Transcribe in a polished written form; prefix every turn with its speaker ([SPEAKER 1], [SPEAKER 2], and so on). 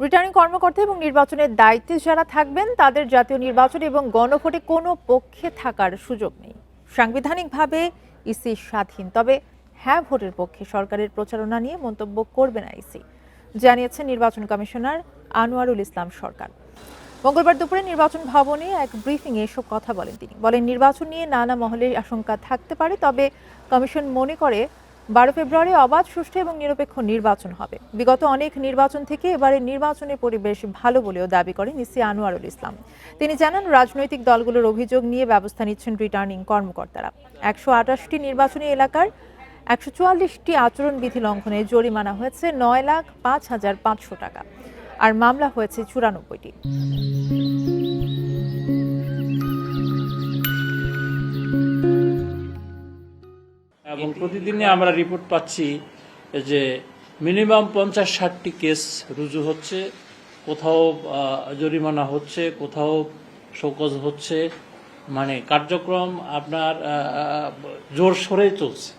[SPEAKER 1] Returning কর্মকর্তা এবং নির্বাচনের দায়িত্বে যারা থাকবেন তাদের জাতীয় নির্বাচন এবং গণভোটে কোনো পক্ষে থাকার সুযোগ নেই। সাংবিধানিকভাবে ইসি স্বাধীন, তবে হ্যাঁ ভোটের পক্ষে সরকারের প্রচারণা নিয়ে মন্তব্য করবে না ইসি, জানিয়েছেন নির্বাচন কমিশনার আনোয়ারুল ইসলাম সরকার। মঙ্গলবার দুপুরে নির্বাচন ভবনে এক ব্রিফিংয়ে এসব কথা বলেন তিনি। বলেন, নির্বাচন নিয়ে নানা মহলের আশঙ্কা থাকতে পারে, তবে কমিশন মনে করে 12 ফেব্রুয়ারি অবাধ, সুষ্ঠু এবং নিরপেক্ষ নির্বাচন হবে। বিগত অনেক নির্বাচন থেকে এবারের নির্বাচনের পরিবেশ ভালো বলেও দাবি করেন ইসি আনোয়ারুল ইসলাম। তিনি জানান, রাজনৈতিক দলগুলোর অভিযোগ নিয়ে ব্যবস্থা নিচ্ছেন রিটার্নিং কর্মকর্তারা। 128টি নির্বাচনী এলাকার 144টি আচরণবিধি লঙ্ঘনে জরিমানা হয়েছে 9,05,500 টাকা, আর মামলা হয়েছে 94টি।
[SPEAKER 2] এবং প্রতিদিনই আমরা রিপোর্ট পাচ্ছি যে মিনিমাম 50-60টি কেস রুজু হচ্ছে, কোথাও জরিমানা হচ্ছে, কোথাও শোকজ হচ্ছে, মানে কার্যক্রম আপনার জোর সোরে চলছে।